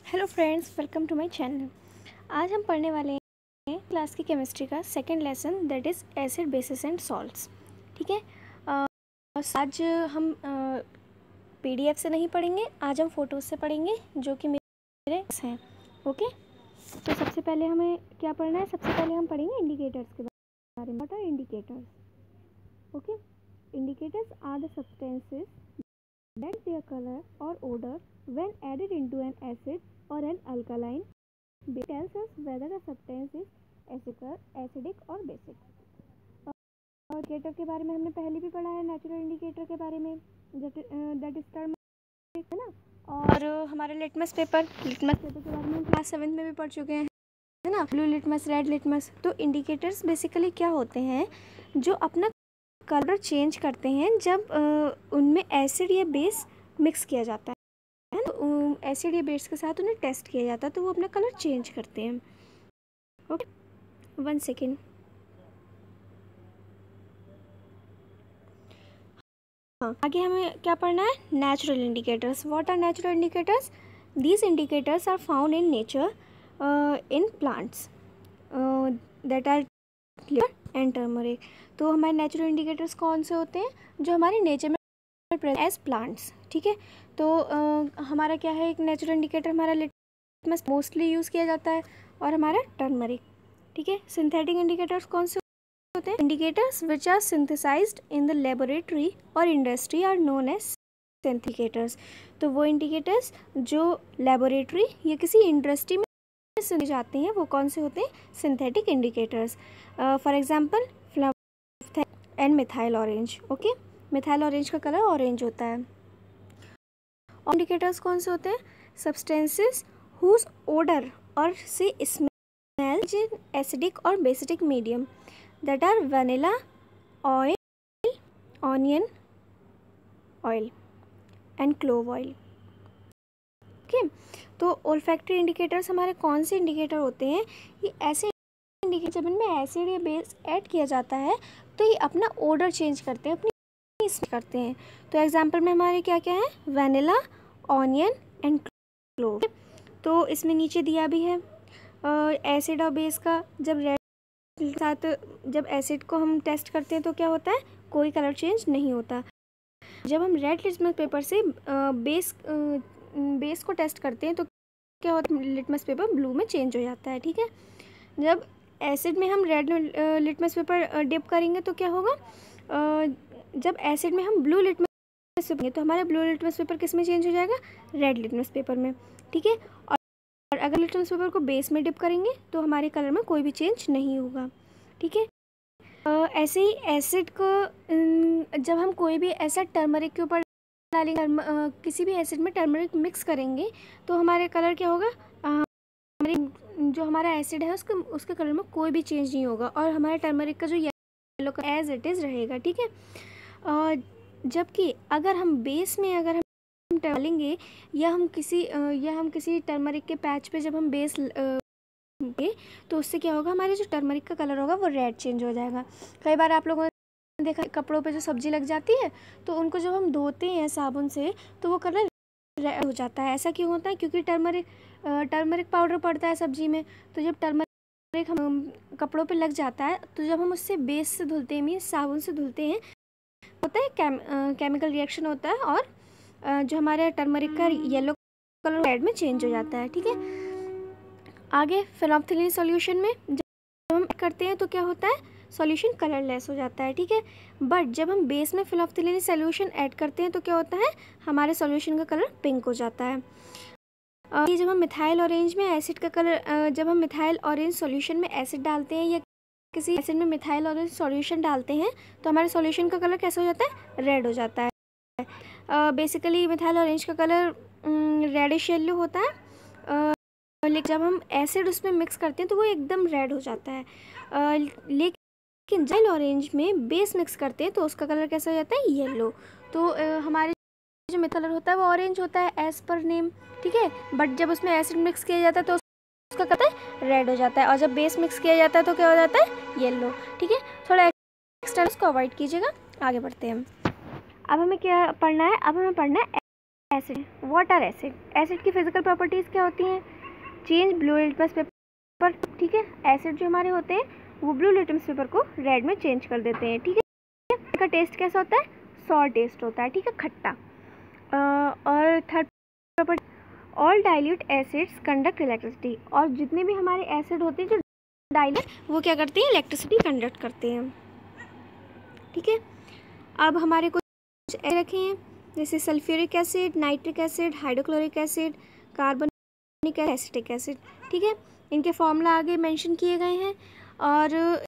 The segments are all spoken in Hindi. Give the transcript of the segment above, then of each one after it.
Hello friends, welcome to my channel. आज हम पढ़ने वाले हैं क्लास की केमिस्ट्री का second lesson, that is acid bases and salts. ठीक है। आज हम पीडीएफ से नहीं पढ़ेंगे, आज हम फ़ोटोज़ से पढ़ेंगे जो कि मेरे हैं। ओके, तो सबसे पहले हमें क्या पढ़ना है? सबसे पहले हम पढ़ेंगे इंडिकेटर्स के बारे में। What are indicators? Okay, indicators are the substances that their color or odor when added into an acid or an alkaline base tells us whether a substance is acidic or basic। और इंडिकेटर के बारे में हमने पहले भी पढ़ा है, नेचुरल इंडिकेटर के बारे में, दैट इज टर्मरिक, है ना। और हमारे लिटमस पेपर के बारे में हम क्लास 7 में भी पढ़ चुके हैं, है ना। Blue litmus, red litmus. तो इंडिकेटर्स बेसिकली क्या होते हैं? जो अपना कलर चेंज करते हैं जब उनमें एसिड या बेस मिक्स किया जाता है ना। तो एसिड या बेस के साथ उन्हें टेस्ट किया जाता है तो वो अपना कलर चेंज करते हैं। Okay, 1 second. हाँ, आगे हमें क्या पढ़ना है? Natural indicators. What are natural indicators? These indicators are found in nature, in plants that are and turmeric. तो हमारे नेचुरल इंडिकेटर्स कौन से होते हैं? जो हमारे नेचर में एज प्लांट्स। ठीक है। तो हमारा क्या है? एक नेचुरल इंडिकेटर हमारा लिटमस मोस्टली यूज़ किया जाता है, और हमारा टर्मरिक। ठीक है। सिंथेटिक इंडिकेटर्स कौन से होते हैं? Indicators which are synthesized in the laboratory और इंडस्ट्री आर नोन एज सिंथिकेटर्स। तो वो इंडिकेटर्स जो लेबोरेटरी या किसी इंडस्ट्री में सुने जाते हैं वो कौन से होते हैं? Synthetic indicators. For example and methyl orange. Okay, methyl orange का कलर ऑरेंज होता है। इंडिकेटर्स कौन से होते हैं? सब्सटेंसेस हुज ओडर और से स्मेल इन एसिडिक और basic medium that are vanilla oil, onion oil and clove oil. Okay, तो ओल्फैक्टरी इंडिकेटर्स हमारे कौन से इंडिकेटर होते हैं? ये ऐसे इंडिकेटर जब इनमें एसिड या बेस ऐड किया जाता है तो ये अपना ओडर चेंज करते हैं, अपनी करते हैं। तो एग्जांपल में हमारे क्या क्या है? Vanilla, onion and clove. तो इसमें नीचे दिया भी है एसिड और बेस का जब रेड के साथ जब एसिड को हम टेस्ट करते हैं तो क्या होता है? कोई कलर चेंज नहीं होता। जब हम रेड लिटमस पेपर से बेस को टेस्ट करते हैं तो क्या होता है? लिटमस पेपर ब्लू में चेंज हो जाता है। ठीक है। जब एसिड में हम रेड लिटमस पेपर डिप करेंगे तो क्या होगा? जब एसिड में हम ब्लू लिटमस पेपर तो हमारा ब्लू लिटमस पेपर किस में चेंज हो जाएगा? रेड लिटमस पेपर में। ठीक है। और अगर लिटमस पेपर को बेस में डिप करेंगे तो हमारे कलर में कोई भी चेंज नहीं होगा। ठीक है। ऐसे ही एसिड को जब हम कोई भी ऐसा टर्मरिक के ऊपर डालेंगे, किसी भी एसिड में टर्मरिक मिक्स करेंगे तो हमारे कलर क्या होगा? जो हमारा एसिड है उसके कलर में कोई भी चेंज नहीं होगा और हमारा टर्मरिक का जो येलो का एज इट इज़ रहेगा। ठीक है। जबकि अगर हम बेस में अगर हम डालेंगे या हम किसी टर्मरिक के पैच पे जब हम बेस तो उससे क्या होगा? हमारे जो टर्मरिक का कलर होगा वो रेड चेंज हो जाएगा। कई बार आप लोगों ने देखा कपड़ों पे जो सब्जी लग जाती है तो उनको जब हम धोते हैं साबुन से तो वो कलर रेड हो जाता है। ऐसा क्यों होता है? क्योंकि टर्मरिक पाउडर पड़ता है सब्जी में। तो जब टर्मरिक हम कपड़ों पे लग जाता है तो जब हम उससे बेस से धुलते हैं, मीन्स साबुन से धुलते हैं, होता है केमिकल रिएक्शन होता है और जो हमारे टर्मरिक का येलो कलर रेड में चेंज हो जाता है। ठीक है। आगे फेनोल्फथालीन सॉल्यूशन में जब हम करते हैं तो क्या होता है? सॉल्यूशन कलरलेस हो जाता है। ठीक है। बट जब हम बेस में फेनोल्फथालीन सॉल्यूशन ऐड करते हैं तो क्या होता है? हमारे सॉल्यूशन का कलर पिंक हो जाता है। जब हम मिथाइल ऑरेंज में एसिड का कलर जब हम मिथाइल ऑरेंज सॉल्यूशन में एसिड डालते हैं या किसी एसिड में मिथाइल ऑरेंज सॉल्यूशन डालते हैं तो हमारे सॉल्यूशन का कलर कैसा हो जाता है? रेड हो जाता है। बेसिकली मिथाइल ऑरेंज का कलर रेडिश येलो होता है, लेकिन जब हम एसिड उसमें मिक्स करते हैं तो वो एकदम रेड हो जाता है। लेकिन मिथाइल ऑरेंज में बेस मिक्स करते हैं तो उसका कलर कैसा हो जाता है? येलो। तो हमारे जो मिथाइल कलर होता है वो ऑरेंज होता है एज पर नेम। ठीक है। बट जब उसमें एसिड मिक्स किया जाता है तो उसका कलर रेड हो जाता है, और जब बेस मिक्स किया जाता है तो क्या हो जाता है? येलो। ठीक है। थोड़ा एक्स्ट्रा इसको अवॉइड कीजिएगा। आगे बढ़ते हैं। अब हमें क्या पढ़ना है? अब हमें पढ़ना है acid, what are acid? Acid की फिजिकल प्रॉपर्टीज़ क्या होती हैं? चेंज ब्लू लिटमस पेपर, ठीक है। एसिड जो हमारे होते हैं वो ब्लू लिटमस पेपर को रेड में चेंज कर देते हैं, ठीक है। इसका टेस्ट कैसा होता है? सॉर टेस्ट होता है, ठीक है, खट्टा। और third property, all dilute acids conduct electricity, और जितने भी हमारे एसिड होते हैं जो डाइल्यूट वो क्या करते हैं? इलेक्ट्रिसिटी कंडक्ट करते हैं, ठीक है। अब हमारे कुछ रखे हैं जैसे sulphuric acid, nitric acid, hydrochloric acid, carbonic acetic acid, ठीक है। इनके फॉर्मूला आगे मेंशन किए गए हैं। और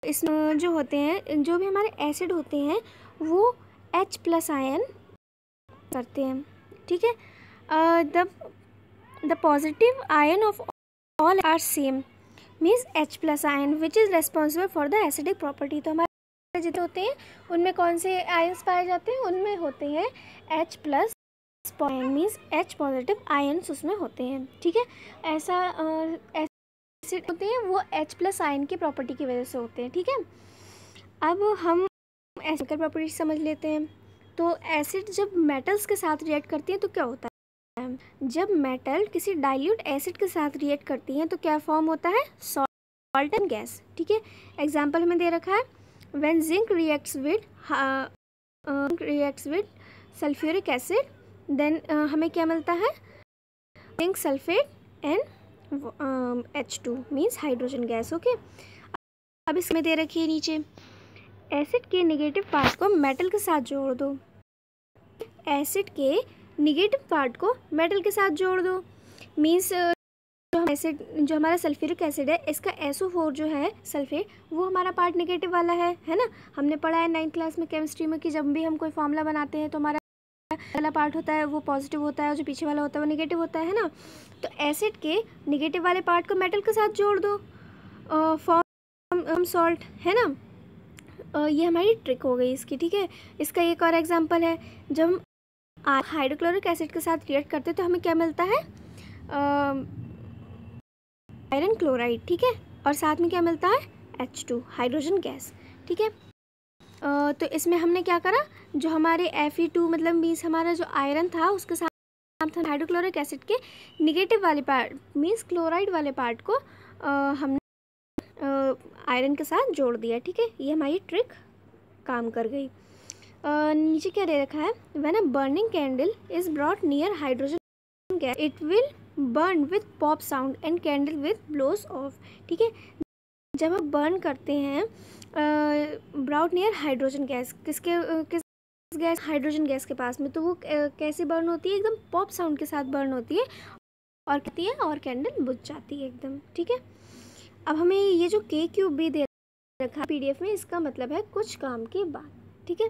इसमें जो होते हैं, जो भी हमारे एसिड होते हैं वो H+ आयन करते हैं, ठीक है। The positive ion of all are same means H+ ion which is responsible for the acidic property. तो हमारे जितने होते हैं उनमें कौन से आयन्स पाए जाते हैं? उनमें होते हैं H+ ion means H positive ions उसमें होते हैं, ठीक है। ऐसा एसिड होते हैं वो H+ आयन की प्रॉपर्टी की वजह से होते हैं, ठीक है। अब हम एसिड की प्रॉपर्टी समझ लेते हैं। तो एसिड जब मेटल्स के साथ रिएक्ट करती हैं तो क्या होता है? जब मेटल किसी डाइल्यूट एसिड के साथ रिएक्ट करती हैं तो क्या फॉर्म होता है? सॉल्ट एंड गैस, ठीक है। एग्जाम्पल हमें दे रखा है, when zinc reacts with sulphuric acid then हमें क्या मिलता है? Zinc sulphate and H2 means hydrogen gas, okay. अब इसमें दे रखी है नीचे, एसिड के नेगेटिव पार्ट को मेटल के साथ जोड़ दो। एसिड के नेगेटिव पार्ट को मेटल के साथ जोड़ दो मीन्स जो हमारा सल्फ्यूरिक एसिड है इसका SO4 जो है सल्फेट वो हमारा पार्ट नेगेटिव वाला है ना। हमने पढ़ा है 9th क्लास में केमिस्ट्री में कि जब भी हम कोई फॉर्मूला बनाते हैं तो हमारा वाला पार्ट होता है वो पॉजिटिव होता है और जो पीछे वाला होता है वो नेगेटिव होता है ना। तो एसिड के नेगेटिव वाले पार्ट को मेटल के साथ जोड़ दो, फॉर्म सॉल्ट, है ना। ये हमारी ट्रिक हो गई इसकी, ठीक है। इसका एक और एग्जांपल है, जब हम हाइड्रोक्लोरिक एसिड के साथ रिएक्ट करते हैं तो हमें क्या मिलता है? आयरन क्लोराइड, ठीक है। और साथ में क्या मिलता है? H2 हाइड्रोजन गैस, ठीक है। तो इसमें हमने क्या करा, जो हमारे Fe2 मतलब मीन्स हमारा जो आयरन था उसके साथ था हाइड्रोक्लोरिक एसिड के निगेटिव वाले पार्ट मीन्स क्लोराइड वाले पार्ट को हमने आयरन के साथ जोड़ दिया, ठीक है। ये हमारी ट्रिक काम कर गई। नीचे क्या दे रखा है, when a burning candle is brought near hydrogen gas it will burn with pop sound and candle with blows of, ठीक है। जब हम बर्न करते हैं ब्रॉट नियर हाइड्रोजन गैस, किस गैस? हाइड्रोजन गैस के पास में, तो वो कैसे बर्न होती है? एकदम पॉप साउंड के साथ बर्न होती है और कहती है और कैंडल बुझ जाती है एकदम, ठीक है। अब हमें ये जो K³ दे रखा PDF में, इसका मतलब है कुछ काम के बाद, ठीक है।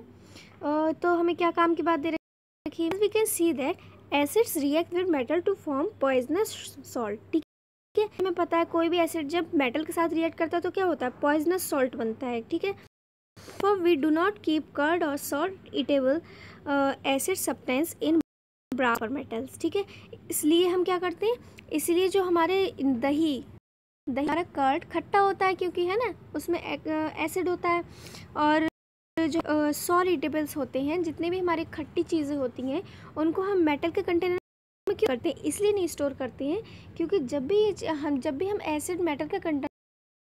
तो हमें क्या काम की बात दे रखी है? We can see that acids react with metal to form poisonous salt, ठीक है। हमें पता है कोई भी एसिड जब मेटल के साथ रिएक्ट करता है तो क्या होता है? पॉइजनस सॉल्ट बनता है, ठीक है। For we do not keep curd और salt eatable acid substance in brass for metals, ठीक है। इसलिए हम क्या करते हैं, इसलिए जो हमारे दही हमारा कर्ड खट्टा होता है क्योंकि है ना उसमें एसिड होता है, और जो सॉल्ट ईटेबल्स होते हैं, जितने भी हमारी खट्टी चीज़ें होती हैं उनको हम मेटल के कंटेनर में क्यों करते हैं? इसलिए नहीं स्टोर करते हैं क्योंकि जब भी हम एसिड मेटल के कंटेनर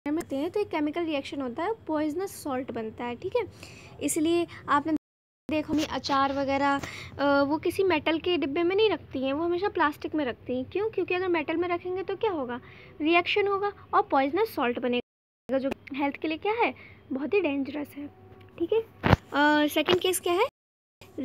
में करते हैं तो एक केमिकल रिएक्शन होता है, पॉइजनस सॉल्ट बनता है, ठीक है। इसलिए आपने देखो नहीं अचार वगैरह वो किसी मेटल के डिब्बे में नहीं रखती हैं, वो हमेशा प्लास्टिक में रखती हैं। क्यों? क्योंकि अगर मेटल में रखेंगे तो क्या होगा? रिएक्शन होगा और पॉइजनस सॉल्ट बनेगा जो हेल्थ के लिए क्या है? बहुत ही डेंजरस है, ठीक है। सेकंड केस क्या है?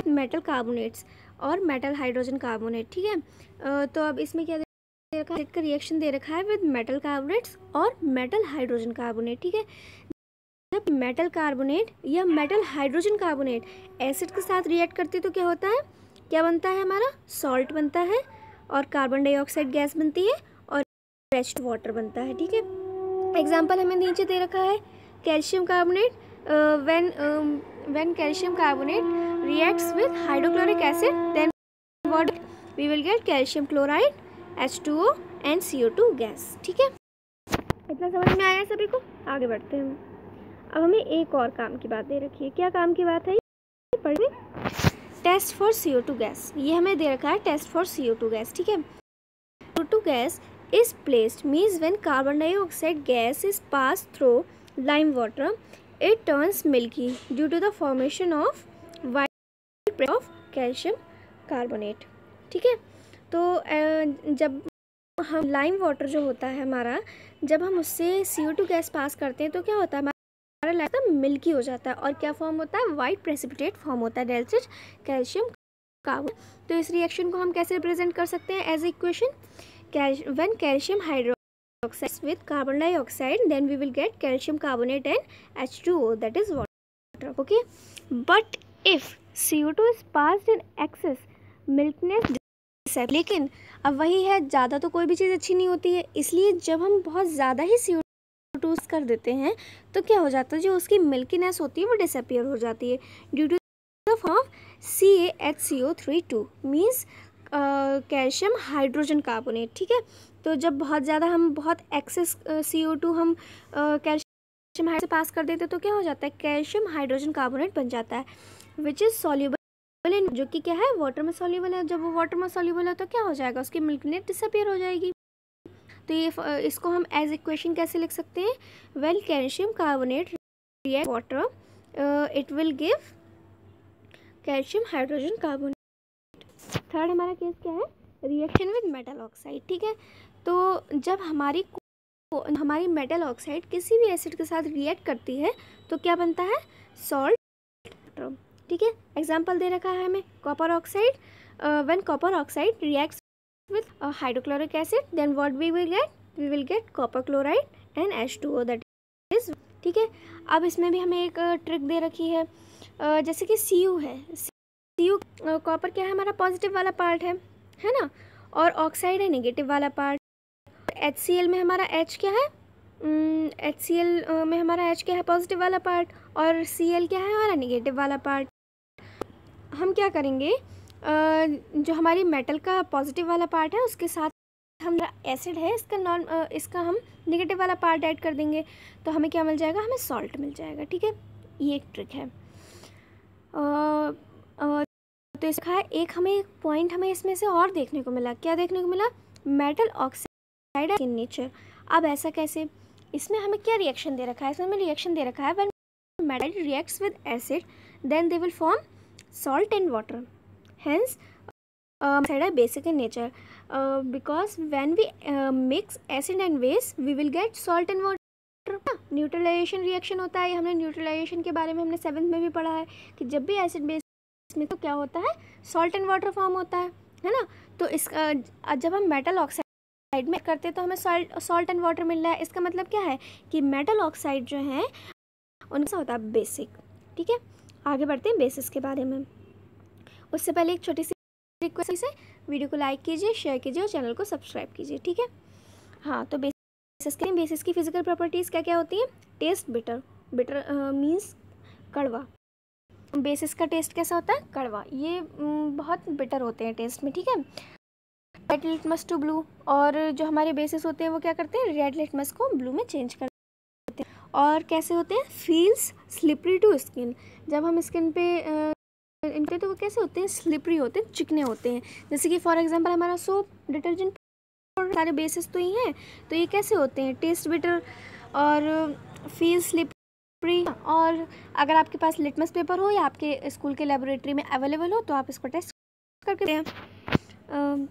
मेटल कार्बोनेट्स और मेटल हाइड्रोजन कार्बोनेट, ठीक है। तो अब इसमें क्या दे रखा है? का रिएक्शन दे रखा है विद मेटल कार्बोनेट्स और मेटल हाइड्रोजन कार्बोनेट, ठीक है। जब मेटल कार्बोनेट या मेटल हाइड्रोजन कार्बोनेट एसिड के साथ रिएक्ट करती है तो क्या होता है? क्या बनता है? हमारा सॉल्ट बनता है और कार्बन डाइऑक्साइड गैस बनती है और H2 वाटर बनता है, ठीक है। एग्जाम्पल हमें नीचे दे रखा है, calcium carbonate when calcium carbonate reacts with hydrochloric acid then what we will get? calcium chloride, H2O and CO2 gas, ठीक है। इतना समझ में आया सभी को? आगे बढ़ते हैं। अब हमें एक और काम की बात दे रखी है। क्या काम की बात है? पढ़िए, टेस्ट फॉर CO2 गैस, ये हमें दे रखा है टेस्ट फॉर CO2 गैस, ठीक है। CO2 gas is placed means when carbon dioxide gas is passed through lime water, it turns milky due to the formation of white presence of calcium carbonate, ठीक है। तो जब हम लाइम वाटर जो होता है हमारा, जब हम उससे CO2 गैस पास करते हैं तो क्या होता है, हमारा लाइम मिल्की हो जाता है और क्या फॉर्म होता है, वाइट प्रेसिपिटेट फॉर्म होता है, दैट इज कैल्शियम कार्बोनेट। तो इस रिएक्शन को हम कैसे रिप्रेजेंट कर सकते हैं as equation, when calcium hydroxide with carbon dioxide, then we will get calcium carbonate and H2O, that is water, okay। But if CO2 is passed in excess, milkiness disappears। लेकिन अब वही है, ज़्यादा तो कोई भी चीज़ अच्छी नहीं होती है, इसलिए जब हम बहुत ज़्यादा ही CO2 कर देते हैं तो क्या हो जाता है, जो उसकी मिल्कीनेस होती है वो डिसअपियर हो जाती है due to the form of CaHCO3 means calcium hydrogen carbonate, ठीक है। तो जब बहुत ज़्यादा हम बहुत एक्सेस CO2 हम कैल्शियम हाइड्रोजन से पास कर देते तो क्या हो जाता है, कैल्शियम हाइड्रोजन कार्बोनेट बन जाता है, विच इज़ सॉल्यूबल इन, जो कि क्या है, वाटर में सॉल्यूबल है। जब वो वाटर में सॉल्यूबल है तो क्या हो जाएगा, उसकी मिल्कीनेस डिसअपियर हो जाएगी। तो ये इसको हम एज इक्वेशन कैसे लिख सकते हैं, well calcium carbonate react water it will give calcium hydrogen carbonate. Third हमारा केस क्या है, रिएक्शन विद मेटल ऑक्साइड, ठीक है। तो जब हमारी मेटल ऑक्साइड किसी भी एसिड के साथ रिएक्ट करती है तो क्या बनता है, सॉल्ट, ठीक है। एग्जांपल दे रखा है हमें copper oxide, when copper oxide reacts with hydrochloric acid, then what we will get copper chloride and H2O, that is, ठीक है। अब इसमें भी हमें एक ट्रिक दे रखी है, जैसे कि Cu है, Cu कॉपर क्या है, हमारा पॉजिटिव वाला पार्ट है ना, और ऑक्साइड है नेगेटिव वाला पार्ट। HCl में हमारा H क्या है, HCl में हमारा H क्या है, पॉजिटिव वाला पार्ट, और Cl क्या है, हमारा नेगेटिव वाला पार्ट। हम क्या करेंगे, जो हमारी मेटल का पॉजिटिव वाला पार्ट है उसके साथ हम एसिड है इसका हम नेगेटिव वाला पार्ट ऐड कर देंगे तो हमें क्या मिल जाएगा, हमें सॉल्ट मिल जाएगा, ठीक है। ये एक ट्रिक है। तो इसका एक पॉइंट हमें इसमें से और देखने को मिला, क्या देखने को मिला, मेटल ऑक्साइड इन नेचर। अब ऐसा कैसे, इसमें हमें क्या रिएक्शन दे रखा है, इसमें हमें रिएक्शन दे रखा है when metal reacts with acid then they will form salt and water, hence oxide are basic in nature, because when we mix acid and base we will get salt and water. Neutralization reaction होता है, हमने न्यूट्रलाइजेशन के बारे में हमने 7th में भी पढ़ा है कि जब भी एसिड बेस में तो क्या होता है, सॉल्ट एंड वाटर फॉर्म होता है ना। तो इसका जब हम मेटल ऑक्साइड में करते हैं तो हमें सॉल्ट एंड वाटर मिल रहा है, इसका मतलब क्या है कि मेटल ऑक्साइड जो है उनका होता है बेसिक, ठीक है। आगे बढ़ते हैं बेसिस के बारे में, उससे पहले एक छोटी सी रिक्वेस्ट है, वीडियो को लाइक कीजिए, शेयर कीजिए और चैनल को सब्सक्राइब कीजिए, ठीक है। हाँ, तो बेसिस की फिजिकल प्रॉपर्टीज़ क्या क्या होती हैं, टेस्ट बिटर मीन्स कड़वा, बेसिस का टेस्ट कैसा होता है, कड़वा, ये बहुत बिटर होते हैं टेस्ट में, ठीक है। रेड लिटमस टू ब्लू, और जो हमारे बेसिस होते हैं वो क्या करते हैं, रेड लिटमस को ब्लू में चेंज कर देते हैं। और कैसे होते हैं, फील्स स्लिपरी टू स्किन, जब हम स्किन पे इनके तो वो कैसे होते हैं, स्लिपरी होते हैं, चिकने होते हैं। जैसे कि फॉर एग्जांपल हमारा सोप, डिटर्जेंट, सारे बेसिस तो ही हैं, तो ये कैसे होते हैं, टेस्ट बिटर और फील स्लिपरी। और अगर आपके पास लिटमस पेपर हो या आपके स्कूल के लेबोरेटरी में अवेलेबल हो तो आप इसको टेस्ट करके दें।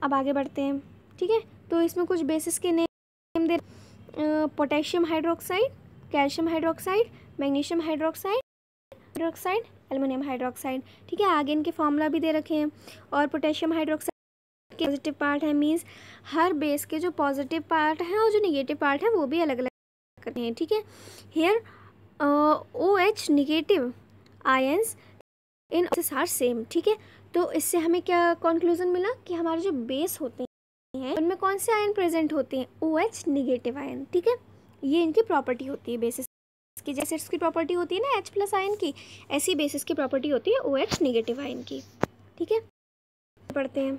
अब आगे बढ़ते हैं, ठीक है। तो इसमें कुछ बेसिस के नेम दे, potassium hydroxide, calcium hydroxide, magnesium hydroxide, aluminium hydroxide, ठीक है। आगे इनके फॉर्मूला भी दे रखे हैं। और पोटेशियम हाइड्रोक्साइड के पॉजिटिव पार्ट है, मीन्स हर बेस के जो पॉजिटिव पार्ट है और जो नेगेटिव पार्ट है वो भी अलग अलग करते हैं, ठीक है। Here OH negative ions in are same, ठीक है। तो इससे हमें क्या कंक्लूजन मिला कि हमारे जो बेस होते हैं उनमें कौन से आयन प्रेजेंट होते हैं, OH नेगेटिव आयन, ठीक है। ये इनकी प्रॉपर्टी होती है बेसिस की, जैसे इसकी प्रॉपर्टी होती है ना H+ आयन की, ऐसी बेसिस की प्रॉपर्टी होती है OH नेगेटिव आयन की, ठीक है। पढ़ते हैं,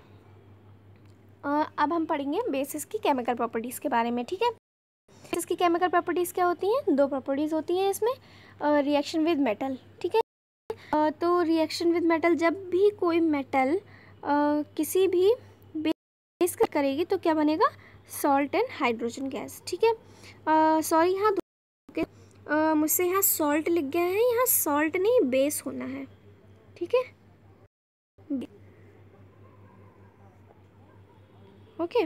अब हम पढ़ेंगे बेसिस की केमिकल प्रॉपर्टीज़ के बारे में, ठीक है। बेसिस की केमिकल प्रॉपर्टीज़ क्या होती हैं, 2 प्रॉपर्टीज़ होती हैं इसमें, रिएक्शन विद मेटल, ठीक है, तो रिएक्शन विद मेटल, जब भी कोई मेटल किसी भी बेस करेगी तो क्या बनेगा, सॉल्ट एंड हाइड्रोजन गैस। ठीक है, सॉरी यहाँ मुझसे यहाँ सॉल्ट लिख गया है, यहाँ सॉल्ट नहीं बेस होना है। ठीक है, ओके।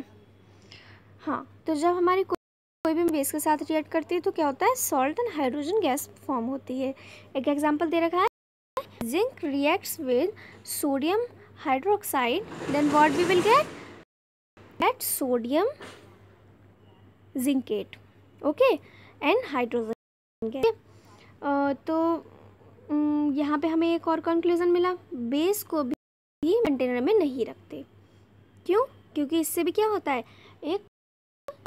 हाँ, तो जब हमारी कोई भी बेस के साथ रिएक्ट करती है तो क्या होता है, salt and hydrogen gas form होती है। एक एग्जांपल दे रखा है, zinc reacts with sodium hydroxide, then what we will get sodium zincate, okay, and hydrogen gas. तो यहाँ पे हमें एक और कंक्लूजन मिला, बेस को भी कंटेनर में नहीं रखते। क्यों? क्योंकि इससे भी क्या होता है, एक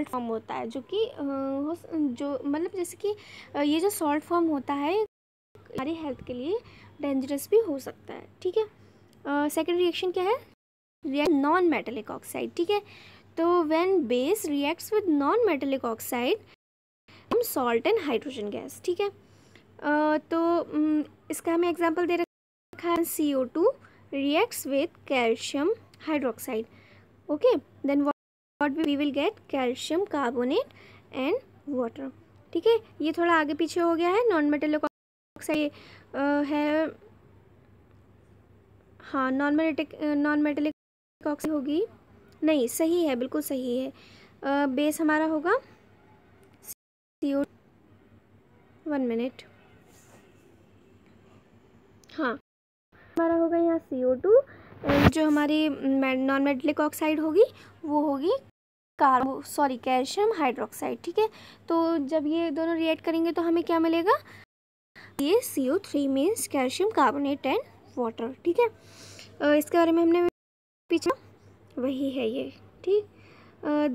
फॉर्म होता है जो कि जो मतलब जैसे कि ये जो सॉल्ट फॉर्म होता है हमारी हेल्थ के लिए डेंजरस भी हो सकता है। ठीक है, सेकंड रिएक्शन क्या है, रिएक्ट नॉन मेटेलिक ऑक्साइड। ठीक है, तो when base reacts with non metallic oxide हम सॉल्ट एंड हाइड्रोजन गैस। ठीक है, तो इसका हमें एग्जांपल दे रखा है, CO2 reacts with calcium hydroxide, okay, then what we will get calcium carbonate and water. ठीक है, ये थोड़ा आगे पीछे हो गया है, नॉन मेटेलिक ऑक्साइड है, हाँ नॉन मेटेलिक ऑक्साइड होगी, नहीं सही है, बिल्कुल सही है, बेस हमारा होगा CO, 1 मिनट, हाँ हमारा होगा यहाँ CO2, जो हमारी नॉन मेटेलिक ऑक्साइड होगी वो होगी कैल्शियम हाइड्रोक्साइड। ठीक है, तो जब ये दोनों रिएक्ट करेंगे तो हमें क्या मिलेगा, ये CO3 means calcium carbonate and water. ठीक है, इसके बारे में हमने पीछे वही है ये। ठीक,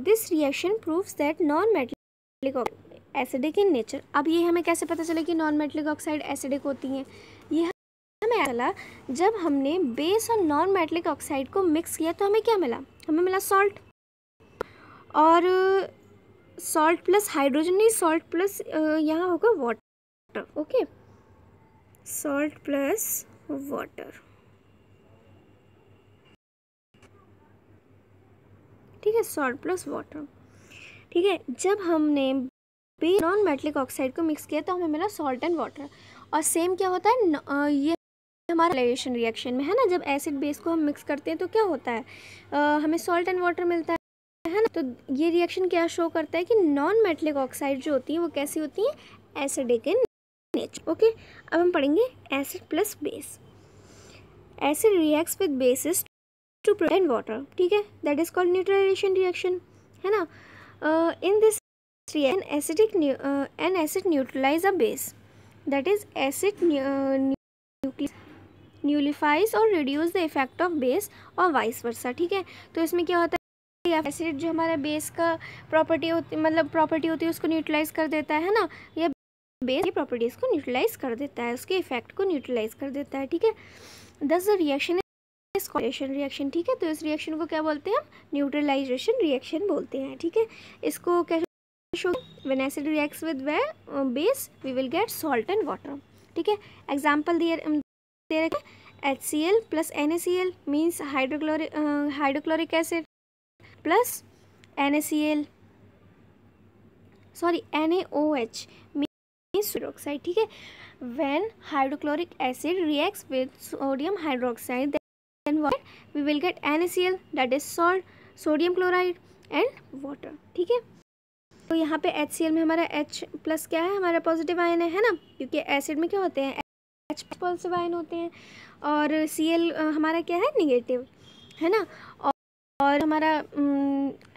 this reaction proves that non metallic acidic in nature. अब ये हमें कैसे पता चले कि नॉन मेटेलिक ऑक्साइड एसिडिक होती हैं, ये हमें चला जब हमने बेस और नॉन मेटेलिक ऑक्साइड को मिक्स किया तो हमें क्या मिला, हमें मिला सॉल्ट, और सॉल्ट प्लस हाइड्रोजन नहीं, सॉल्ट प्लस यहाँ होगा water, okay, salt plus water. ठीक है, सॉल्ट प्लस वाटर। ठीक है, जब हमने नॉन मेटेलिक ऑक्साइड को मिक्स किया तो हमें मिला सॉल्ट एंड वाटर। और सेम क्या होता है, ये हमारा रिलेशन रिएक्शन में है ना, जब एसिड बेस को हम मिक्स करते हैं तो क्या होता है, हमें सॉल्ट एंड वाटर मिलता है ना। तो ये रिएक्शन क्या शो करता है कि नॉन मेटेलिक ऑक्साइड जो होती हैं वो कैसी होती हैं, एसिडिक इन नेचर। ओके, अब हम पढ़ेंगे acid plus base. Acid reacts with bases to provide water. ठीक है, that is called neutralization reaction, है ना। In this reaction an acid neutralize a base, that is acid nullifies or reduce the effect of base और vice versa। ठीक है, तो इसमें क्या होता है, एसिड जो हमारा बेस का प्रॉपर्टी होती है उसको न्यूट्रलाइज कर देता है ना, या बेस की प्रॉपर्टीज को न्यूट्रलाइज कर देता है, उसके इफेक्ट को न्यूट्रलाइज कर देता है। ठीक है, दस द रिएक्शन रिएक्शन। ठीक है, तो इस रिएक्शन को क्या बोलते हैं हम, न्यूट्रलाइजेशन रिएक्शन बोलते हैं। ठीक है, इसको क्या when acid reacts with base we will get salt and water। ठीक है, एग्जाम्पल दे रखे, HCl plus NaCl means hydrochloric acid plus NaCl NaOH means hydroxide। ठीक है, when hydrochloric acid reacts with sodium hydroxide then what we will get NaCl, that is salt, sodium chloride and water। ठीक है, तो यहाँ पे HCl में हमारा H प्लस क्या है, हमारा पॉजिटिव आयन है ना, क्योंकि एसिड में क्या होते हैं, H पॉजिटिव आयन होते हैं, और Cl हमारा क्या है, निगेटिव, है ना। और हमारा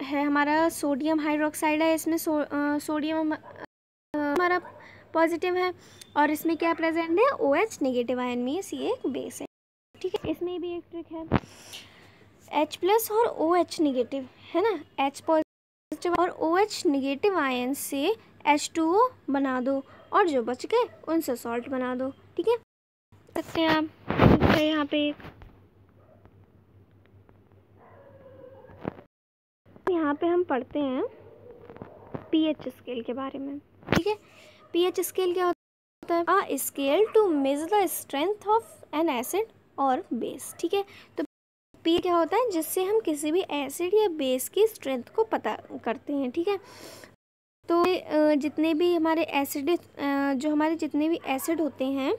है हमारा सोडियम हाइड्रोक्साइड है, इसमें सोडियम हमारा पॉजिटिव है, और इसमें क्या प्रेजेंट है, OH निगेटिव आयन में, ये एक बेस है। ठीक है, इसमें भी एक ट्रिक है, H प्लस और OH निगेटिव, है ना, H पॉजिटिव और OH निगेटिव आयन से H2O बना दो, और जो बच गए उनसे सॉल्ट बना दो। ठीक है, सकते हैं आप यहाँ पे हम पढ़ते हैं pH स्केल के बारे में। ठीक है, pH स्केल क्या होता होता है a scale to measure the strength of an acid और बेस। ठीक है, तो पी क्या होता है, जिससे हम किसी भी एसिड या बेस की स्ट्रेंथ को पता करते हैं। ठीक है, तो जितने भी हमारे एसिड जो हमारे जितने भी एसिड होते हैं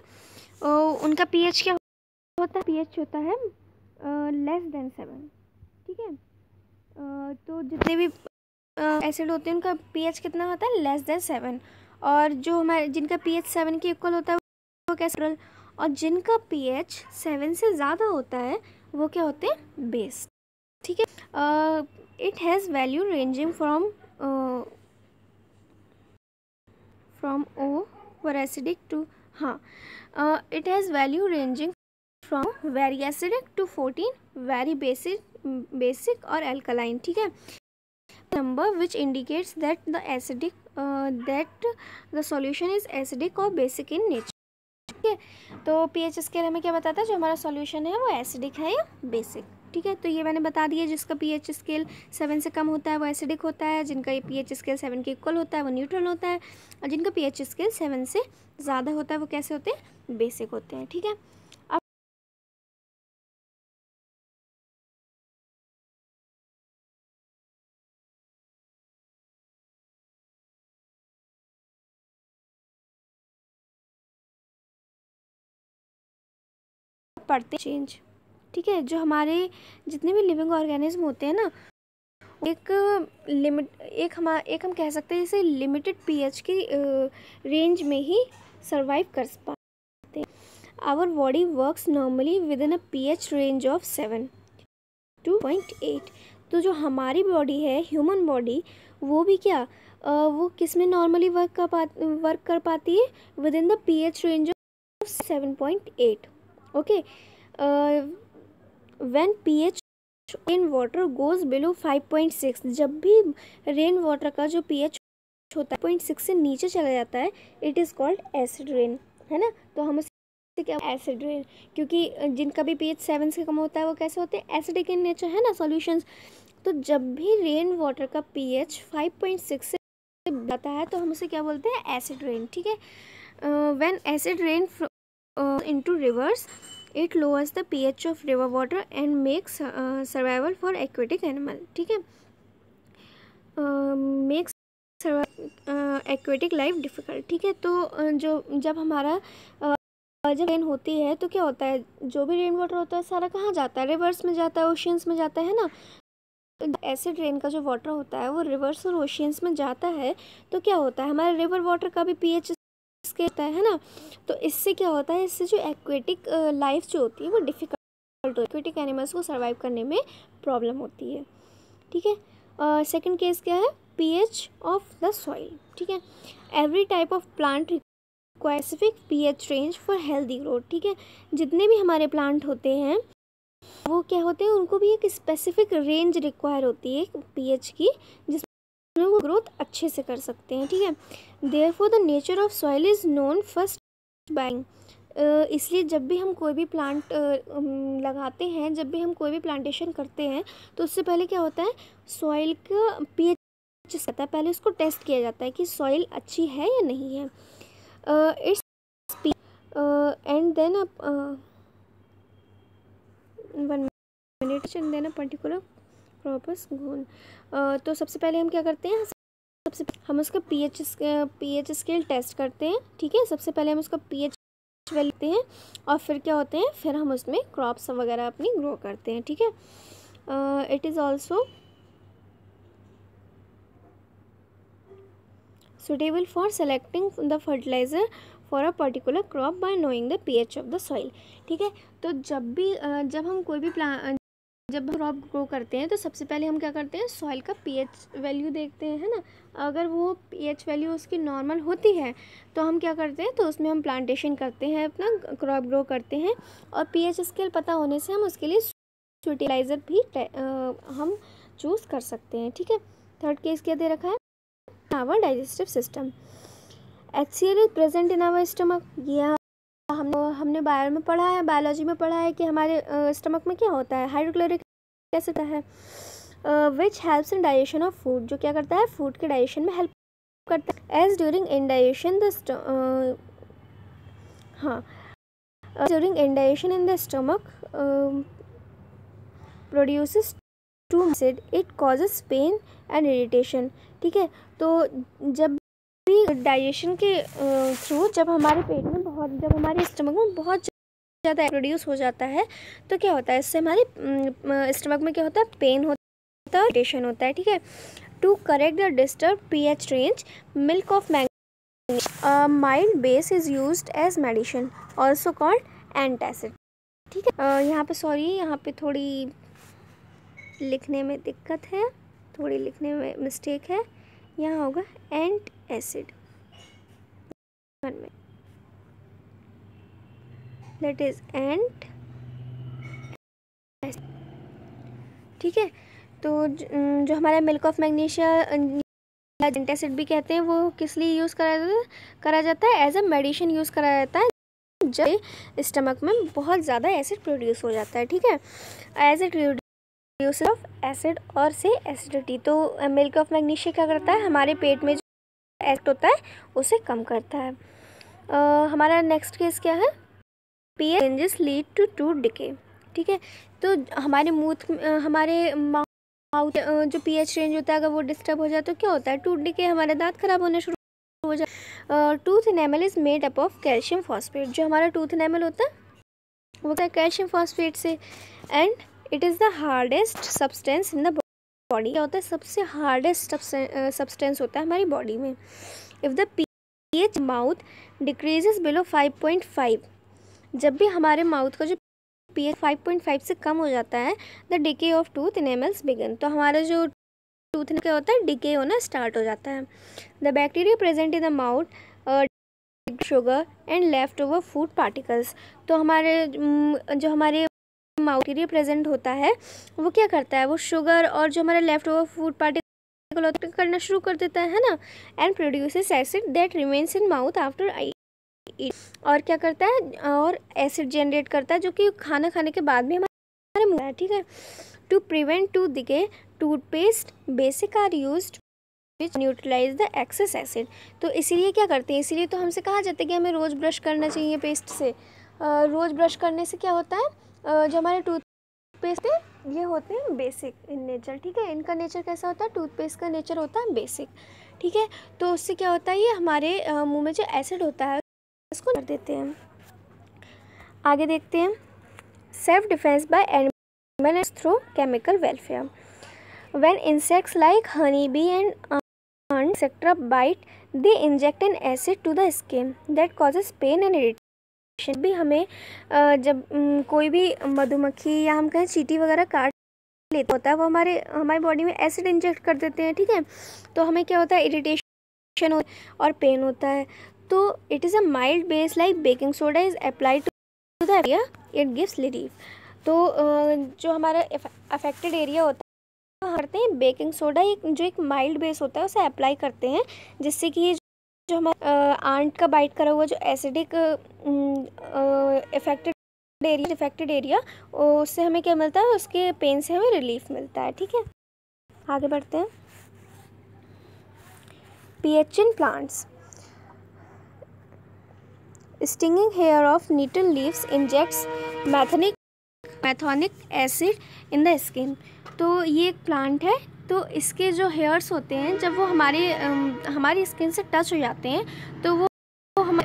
उनका पीएच क्या होता है, पीएच होता है लेस देन 7। ठीक है, तो जितने भी एसिड होते हैं उनका पीएच कितना होता है, लेस देन 7। और जो हमारे जिनका पीएच 7 के इक्वल होता है वो कैसे, और जिनका पीएच 7 से ज़्यादा होता है वो क्या होते हैं, बेस। ठीक है, it has value ranging from o for acidic to, हाँ, it has value ranging from very acidic to 14 very basic और एल्कलाइन। ठीक है, number which indicates that the acidic that the solution is acidic और बेसिक इन नेचर। ठीक है, तो पीएच स्केल हमें क्या बताता है, जो हमारा सॉल्यूशन है वो एसिडिक है या बेसिक। ठीक है, तो ये मैंने बता दिया, जिसका पीएच स्केल 7 से कम होता है वो एसिडिक होता है, जिनका ये पीएच स्केल 7 के इक्वल होता है वो न्यूट्रल होता है, और जिनका पीएच स्केल 7 से ज़्यादा होता है वो कैसे होते हैं, बेसिक होते हैं। ठीक है, अब पढ़ते चेंज। ठीक है, जो हमारे जितने भी लिविंग ऑर्गेनिज्म होते हैं ना, एक हम कह सकते हैं जैसे लिमिटेड पीएच की रेंज में ही सरवाइव कर पाते हैं। Our body works normally within a pH range of 7 to 2.8। तो जो हमारी बॉडी है, ह्यूमन बॉडी, वो भी क्या वो किस में नॉर्मली वर्क कर पाती है, with in the pH range of 7.8। Okay, when pH rain water goes below 5.6, जब भी रेन वाटर का जो पीएच होता है 0.6 से नीचे चला जाता है, it is called acid rain, है ना। तो हम उसे क्या, एसिड रेन, क्योंकि जिनका भी पीएच 7 से कम होता है वो कैसे होते हैं, एसिडिक इन नेचर, है ना सॉल्यूशंस। तो जब भी रेन वाटर का पीएच 5.6 से जाता है तो हम उसे क्या बोलते हैं, एसिड रेन। ठीक है, when acid rain into reverse, it lowers the pH of river water and makes survival for aquatic animal। ठीक है, makes aquatic life difficult। ठीक है, तो जब हमारा जब रेन होती है तो क्या होता है, जो भी रेन वाटर होता है सारा कहाँ जाता है, रिवर्स में जाता है, ओशियंस में जाता है ना। एसिड रेन का जो वाटर होता है वो रिवर्स और ओशियंस में जाता है, तो क्या होता है, हमारे रिवर वाटर का भी पीएच होता है ना। तो इससे क्या होता है, इससे जो एक्वेटिक लाइफ जो होती है वो डिफ़िकल्ट, एक्वेटिक एनिमल्स को सर्वाइव करने में प्रॉब्लम होती है। ठीक है, सेकंड केस क्या है, पीएच ऑफ द सॉइल। ठीक है, every type of plant require specific pH range for healthy growth. ठीक है, जितने भी हमारे प्लांट होते हैं वो क्या होते हैं, उनको भी एक स्पेसिफिक रेंज रिक्वायर होती है पीएच की, जिस वो ग्रोथ अच्छे से कर सकते हैं। ठीक है, therefore the nature of soil is known first by, इसलिए जब भी हम कोई भी प्लांट लगाते हैं, जब भी हम कोई भी प्लांटेशन करते हैं, तो उससे पहले क्या होता है, सॉइल का पीएच होता है, पहले उसको टेस्ट किया जाता है कि सॉइल अच्छी है या नहीं है। It's and then one minute and then a particular crops goal. तो सबसे पहले हम क्या करते हैं, हम उसका पीएच स्केल टेस्ट करते हैं। ठीक है, सबसे पहले हम उसका पीएच लेते हैं और फिर क्या होते हैं, फिर हम उसमें क्रॉप्स वगैरह अपनी ग्रो करते हैं। ठीक है, it is also suitable for selecting the fertiliser for a particular crop bye knowing the pH of the soil. ठीक है, तो जब हम कोई भी जब क्रॉप ग्रो करते हैं तो सबसे पहले हम क्या करते हैं, सॉइल का पीएच वैल्यू देखते हैं, है ना। अगर वो पीएच वैल्यू उसकी नॉर्मल होती है तो हम क्या करते हैं, तो उसमें हम प्लांटेशन करते हैं, अपना क्रॉप ग्रो करते हैं, और पीएच स्केल पता होने से हम उसके लिए फर्टिलाइज़र भी हम चूज़ कर सकते हैं। ठीक है, थर्ड केस क्या दे रखा है, our digestive system. HCl is present in our stomach. ये हमने बायोलॉजी में पढ़ा है कि हमारे स्टमक में क्या होता है, हाइड्रोक्लोरिक एसिड है, which helps in digestion of food, जो क्या करता है, फूड के डाइजेशन में हेल्प करता है। एज ड्यूरिंग इनडाइजेशन हाँ, during indigestion in the stomach produces too acid, it causes pain and irritation. ठीक है, तो जब भी डाइजेशन के थ्रू जब हमारे पेट में जब हमारे स्टमक में बहुत ज़्यादा प्रोड्यूस हो जाता है तो क्या होता है, इससे हमारे स्टमक में क्या होता है, पेन होता है, इरिटेशन होता है। ठीक है, to correct the disturb pH range, milk of mild base is used as medicine, also called antacid. ठीक है, यहाँ पे सॉरी, यहाँ पे थोड़ी लिखने में दिक्कत है, थोड़ी लिखने में मिस्टेक है। यहाँ होगा एंटासिड, दैट इज एंट। ठीक है, तो जो हमारा मिल्क ऑफ मैग्नीशिया एंटासिड भी कहते हैं, वो किस लिए यूज़ करा जाता है, एज अ मेडिसिन यूज़ करा जाता है जब स्टमक में बहुत ज़्यादा एसिड प्रोड्यूस हो जाता है। ठीक है, as it reduce of acid और से एसिडिटी। तो मिल्क ऑफ मैग्नीशिया क्या करता है, हमारे पेट में जो एसिड होता है उसे कम करता है। हमारा नेक्स्ट केस क्या है, pH changes lead to tooth decay. ठीक है, तो हमारे माउथ जो pH रेंज होता है, अगर वो डिस्टर्ब हो जाए तो क्या होता है, टूथ डिके, हमारे दांत खराब होने शुरू हो जाए। Tooth enamel is made up of calcium phosphate. जो हमारा टूथ एनेमल होता है वो क्या है, कैल्शियम फॉस्फेट से। And it is the hardest substance in the body. क्या होता है, सबसे हार्डेस्ट सब्सटेंस होता है हमारी बॉडी में। If the pH mouth decreases below 5.5, जब भी हमारे माउथ का जो pH 5.5 से कम हो जाता है, the decay of tooth enamels begin. तो हमारा जो टूथ क्या होता है, डिके होना स्टार्ट हो जाता है। The bacteria present in the mouth sugar and left over food particles. तो जो हमारे माउथ बैक्टीरिया प्रेजेंट होता है वो क्या करता है, वो शुगर और जो हमारे लेफ्ट ओवर फूड पार्टिकल करना शुरू कर देता है ना, and produces acid that remains in mouth after I. और क्या करता है, और एसिड जनरेट करता है जो कि खाना खाने के बाद भी हमारे मुंह है। ठीक है, to prevent tooth decay, toothpaste basic are used which neutralize the excess acid. तो इसीलिए क्या करते हैं, इसीलिए तो हमसे कहा जाता है कि हमें रोज़ ब्रश करना चाहिए पेस्ट से। रोज़ ब्रश करने से क्या होता है, जो हमारे टूथपेस्ट है ये होते हैं बेसिक इन नेचर। ठीक है, इनका नेचर कैसा होता है, टूथपेस्ट का नेचर होता है बेसिक। ठीक है, तो उससे क्या होता है, ये हमारे मुँह में जो एसिड होता है इसको कर देते हैं। आगे देखते हैं, self defence bye animal through chemical welfare. When insects like honey bee and etc bite, they inject an acid to the skin that causes pain and irritation। भी हमें जब कोई भी मधुमक्खी या हम कहें चींटी वगैरह काट लेता होता है, वो हमारी बॉडी में एसिड इंजेक्ट कर देते हैं। ठीक है, तो हमें क्या होता है, इरिटेशन और पेन होता है। तो it is a mild base like baking soda is applied to the area, it gives relief. तो जो हमारा अफेक्टेड एरिया होता है करते हैं बेकिंग सोडा, जो एक माइल्ड बेस होता है उसे अप्लाई करते हैं, जिससे कि जो हमारा आंट का बाइट करा हुआ जो एसिडिक इफेक्टेड एरिया उससे हमें क्या मिलता है, उसके पेन से हमें रिलीफ मिलता है। ठीक है, आगे बढ़ते हैं। pH in plants, stinging hair of nettle leaves injects methanoic acid in the skin. तो ये एक प्लांट है, तो इसके जो हेयर्स होते हैं जब वो हमारी स्किन से टच हो जाते हैं तो वो हम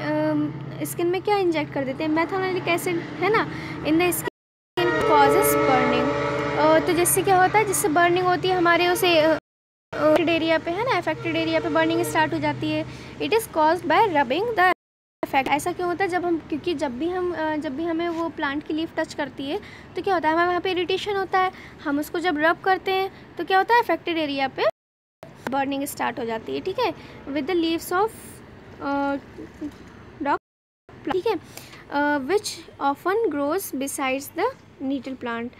स्किन में क्या इंजेक्ट कर देते हैं, मैथोनिक एसिड, है ना, इन द स्किन कॉजेस बर्निंग। तो जिससे क्या होता है, जिससे बर्निंग होती है हमारे उसे एरिया पे, है ना, अफेक्टेड एरिया पे बर्निंग स्टार्ट हो जाती है। It is caused by rubbing the effect. ऐसा क्यों होता है, क्योंकि जब भी हमें वो प्लांट की लीफ टच करती है तो क्या होता है, हमें वहाँ पे इरिटेशन होता है। हम उसको जब रब करते हैं तो क्या होता है, अफेक्टेड एरिया पे बर्निंग स्टार्ट हो जाती है। ठीक है, with the leaves of dock, ठीक है, which often grows besides the nettle plant.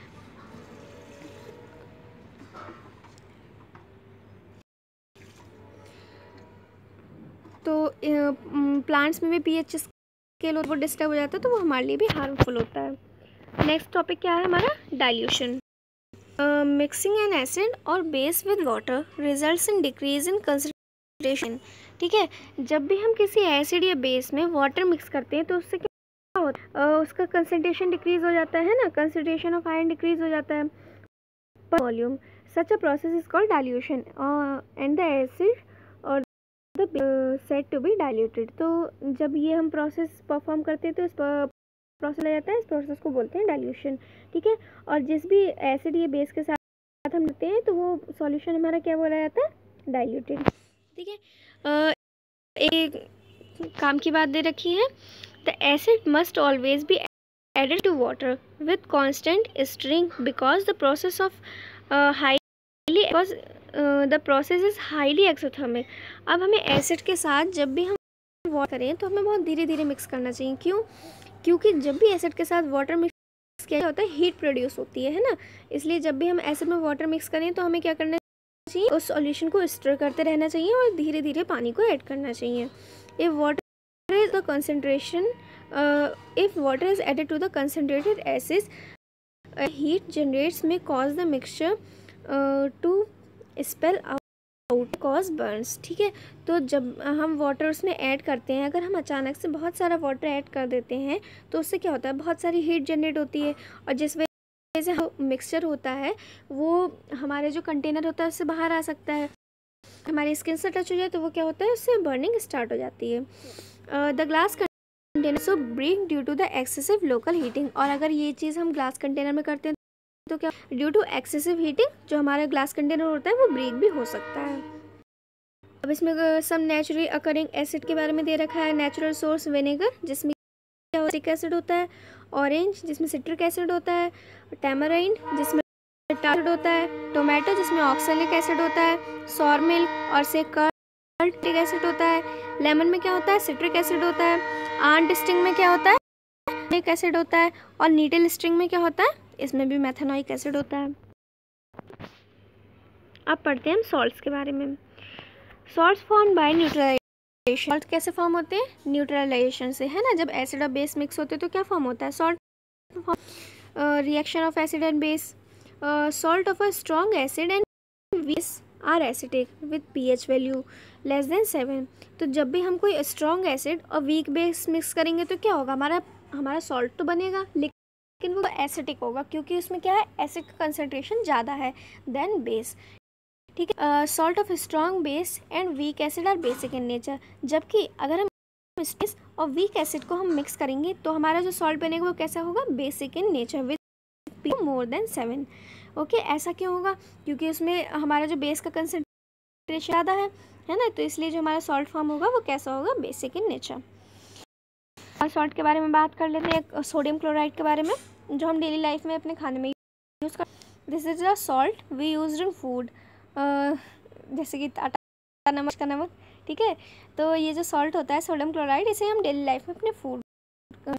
तो प्लांट्स में भी pH स्केल वो डिस्टर्ब हो जाता है तो वो हमारे लिए भी हार्मफुल होता है। नेक्स्ट टॉपिक क्या है हमारा, डाइल्यूशन। मिक्सिंग एन एसिड और base with water results in decrease in concentration. ठीक है, जब भी हम किसी एसिड या बेस में वाटर मिक्स करते हैं तो उससे उसका कंसनट्रेशन डिक्रीज हो जाता है ना, कंसनट्रेशन ऑफ आयरन डिक्रीज हो जाता है पर volume. Such a process is called dilution and the acid और the said to be diluted. तो जब ये हम प्रोसेस परफॉर्म करते हैं तो इस प्रोसेस आ जाता है, इस प्रोसेस को बोलते हैं डाइल्यूशन, ठीक है। और जिस भी एसिड या बेस के साथ हम लेते हैं तो वो सॉल्यूशन हमारा क्या बोला जाता है, डाइल्यूटेड, ठीक है। एक काम की बात दे रखी है, the acid must always be added to water with constant stirring because the process of the process is highly exothermic। अब हमें एसिड के साथ जब भी हम वाटर करें तो हमें बहुत धीरे धीरे मिक्स करना चाहिए। क्यों? क्योंकि जब भी एसिड के साथ वाटर मिक्स किया होता है हीट प्रोड्यूस होती है ना, इसलिए जब भी हम एसिड में वाटर मिक्स करें तो हमें क्या करना चाहिए, उस सॉल्यूशन को स्टर करते रहना चाहिए और धीरे धीरे पानी को ऐड करना चाहिए। If water is the concentration if water is added to the concentrated acids, heat generates may cause the mixture to spill out cause burns, ठीक है। तो जब हम वाटर उसमें ऐड करते हैं, अगर हम अचानक से बहुत सारा वाटर ऐड कर देते हैं तो उससे क्या होता है, बहुत सारी हीट जनरेट होती है और जिस वजह से मिक्सचर होता है वो हमारे जो कंटेनर होता है उससे बाहर आ सकता है, हमारी स्किन से टच हो जाए तो वो क्या होता है, उससे बर्निंग स्टार्ट हो जाती है। The glass so break due to the excessive local heating. और अगर ये चीज़ हम ग्लास कंटेनर में करते हैं तो क्या, ड्यू टू एक्सेसिव हीटिंग जो हमारा ग्लास कंटेनर होता है वो ब्रेक भी हो सकता है। अब इसमें सम नेचुरली अकरिंग एसिड के बारे में दे रखा है। नेचुरल सोर्स विनेगर जिसमें सिट्रिक एसिड होता है, ऑरेंज जिसमें सिट्रिक एसिड होता है, टैमराइंड जिसमें टार्ट होता है, टोमेटो जिसमें ऑक्सैलिक एसिड होता है, सॉर मिल्क और से कर्ड एसिड होता है, लेमन में क्या होता है, सिट्रिक एसिड होता है, आंट स्टिंग में क्या होता है, मेथनोइक एसिड होता है, और नीडल स्टिंग में क्या होता है, इसमें भी मेथनोइक एसिड होता है। अब पढ़ते हैं हम सॉल्ट्स के बारे में। Salts form by neutralization. Salt कैसे फॉर्म होते हैं, न्यूट्रलाइजेशन से, है ना। जब एसिड और बेस मिक्स होते हैं तो क्या फॉर्म होता है, salt reaction of acid and base. Salt of a strong acid and base are acidic with pH value less than 7। तो जब भी हम कोई स्ट्रॉन्ग एसिड और वीक बेस मिक्स करेंगे तो क्या होगा, हमारा सॉल्ट तो बनेगा लेकिन वो एसिडिक होगा, क्योंकि उसमें क्या है, एसिड का कंसनट्रेशन ज़्यादा है देन बेस, ठीक है। Salt of strong base and weak acid are basic in nature. जबकि अगर हम बेस और वीक एसिड को हम मिक्स करेंगे तो हमारा जो सॉल्ट बनेगा वो कैसा होगा, basic in nature with pH more than 7। Okay, ऐसा क्यों होगा, क्योंकि उसमें हमारा जो बेस का कंसनट्रेशन ज़्यादा है ना, तो इसलिए जो हमारा सॉल्ट फॉर्म होगा वो कैसा होगा, बेसिक इन नेचर। और सॉल्ट के बारे में बात कर लेते हैं, सोडियम क्लोराइड के बारे में, जो हम डेली लाइफ में अपने खाने में यूज़ कर। This is a salt we use in food, जैसे कि आटा, नमक का नमक, ठीक है। तो ये जो सॉल्ट होता है सोडियम क्लोराइड, इसे हम डेली लाइफ में अपने फूड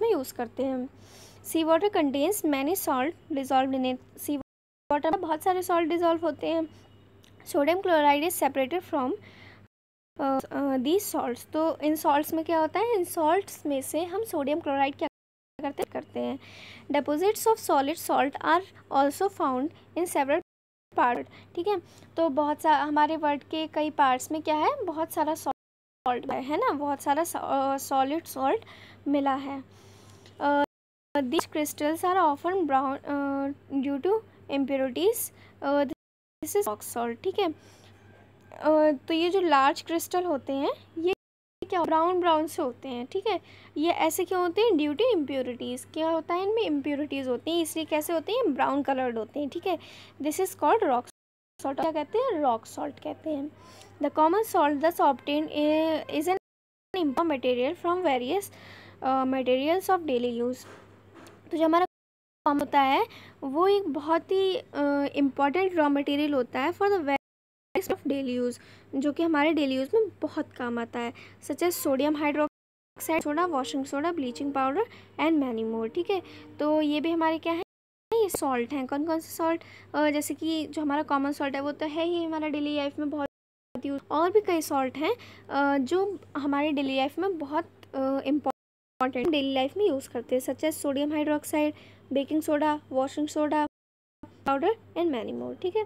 में यूज़ करते हैं। Sea water contains many salt dissolve in it. Sea water में बहुत सारे सॉल्ट डिजॉल्व होते हैं। Sodium chloride is separated from these salts. तो इन सॉल्ट्स में क्या होता है, इन सॉल्ट्स में से हम सोडियम क्लोराइड क्या करते हैं। Deposits of solid salt are also found in several part, ठीक है। तो बहुत सा हमारे वर्ल्ड के कई पार्ट्स में क्या है, बहुत सारा सॉल्ट है ना, बहुत सारा सॉलिड सॉल्ट मिला है। These crystals are often brown due to impurities. This is rock salt, ठीक है। तो ये जो लार्ज क्रिस्टल होते हैं ये क्या ब्राउन से होते हैं, ठीक है। ये ऐसे क्यों होते हैं, ड्यू टू इम्प्योरिटीज़। क्या होता है, इनमें इम्प्योरिटीज़ होती हैं, इसलिए कैसे होते हैं, ब्राउन कलर्ड होते हैं, ठीक है। This is called rock salt. क्या कहते हैं, रॉक सॉल्ट कहते हैं। द कॉमन सॉल्ट दस obtained is an impure material from various materials of daily use. तो जो हमारा कॉमन होता है वो एक बहुत ही इम्पॉर्टेंट रॉ मटेरियल होता है for the various of daily use, जो कि हमारे डेली यूज़ में बहुत काम आता है, such as sodium hydroxide soda, washing soda, bleaching powder and many more, ठीक है। तो ये भी हमारे क्या है, ये सॉल्ट हैं। कौन कौन से सॉल्ट, जैसे कि जो हमारा कॉमन सॉल्ट है वो तो है ही हमारा डेली लाइफ में बहुत यूज, और भी कई सॉल्ट हैं जो हमारी डेली लाइफ में बहुत इम्पॉर्टेंट डेली लाइफ में यूज़ करते हैं, such as sodium hydroxide, baking soda, washing soda powder and many more, ठीक है।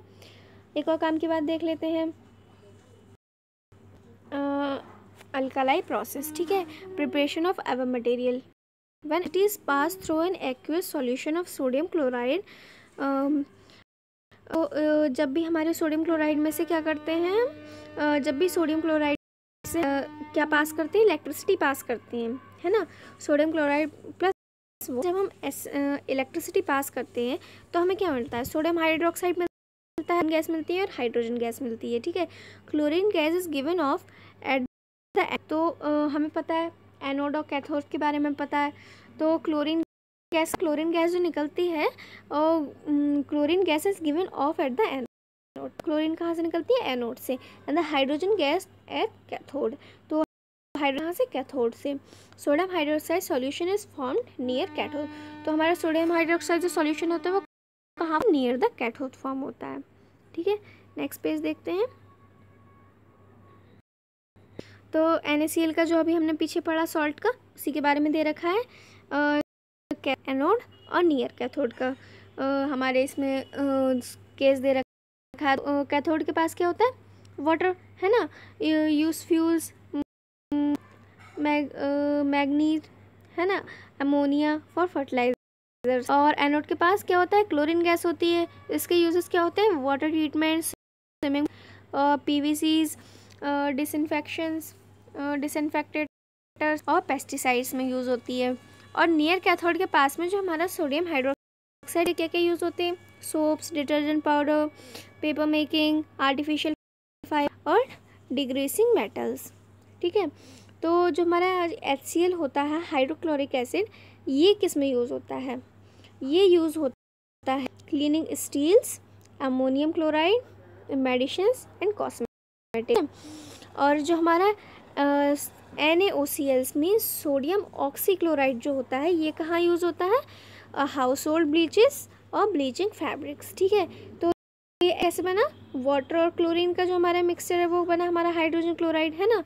एक और काम की बात देख लेते हैं, अल्कालाई प्रोसेस, ठीक है, preparation of our material. When it is pass through an aqueous solution of sodium chloride, जब भी हमारे सोडियम क्लोराइड में से क्या करते हैं, जब भी सोडियम क्लोराइड से क्या पास करते हैं, इलेक्ट्रिसिटी पास करते हैं, है ना। सोडियम क्लोराइड प्लस जब हम इलेक्ट्रिसिटी पास करते हैं तो हमें क्या मिलता है, सोडियम हाइड्रोक्साइड मिलता है, गैस मिलती है और हाइड्रोजन गैस मिलती है, ठीक है। Chlorine gas is given of at the, तो हमें पता है एनोड और कैथोड के बारे में पता है। तो क्लोरीन गैस जो निकलती है, और chlorine gas is given of at the anode. Chlorine कहाँ से निकलती है, एनोड से, and the hydrogen gas at cathode, तो हाइड्रोजन से कैथोड से। Sodium hydroxide solution is formed near cathode, तो हमारा सोडियम हाइड्रोक्साइड जो सॉल्यूशन होता है वो कहाँ, नियर द कैथोड फॉर्म होता है, ठीक है। नेक्स्ट पेज देखते हैं। तो NaCl का जो अभी हमने पीछे पढ़ा सॉल्ट का, उसी के बारे में दे रखा है, एनोड और नियर कैथोड का। हमारे इसमें केस दे रखा है, कैथोड के पास क्या होता है, वाटर, है ना, यूज फ्यूल्स, मैग्नीज, है ना, अमोनिया फॉर फर्टिलाइजर। और एनोड के पास क्या होता है, क्लोरीन गैस होती है। इसके यूजेस क्या होते हैं, water treatment, swimming, PVCs, disinfectants और पेस्टिसाइड्स में यूज़ होती है। और नियर कैथोड के पास में जो हमारा सोडियम हाइड्रोक्साइड, क्या क्या यूज़ होते हैं, soaps, detergent powder, paper making, artificial fibre और डिग्रेसिंग मेटल्स, ठीक है। तो जो हमारा HCl होता है, हाइड्रोक्लोरिक एसिड, ये किस में यूज़ होता है, ये यूज़ होता है cleaning steels, ammonium chloride, medicines and cosmetic. और जो हमारा NaOCl में सोडियम ऑक्सीक्लोराइड जो होता है, ये कहाँ यूज़ होता है, हाउस होल्ड ब्लीचेस और ब्लीचिंग फैब्रिक्स, ठीक है। तो ये ऐसे बना, वाटर और क्लोरीन का जो हमारा मिक्सचर है वो बना हमारा हाइड्रोजन क्लोराइड, है ना।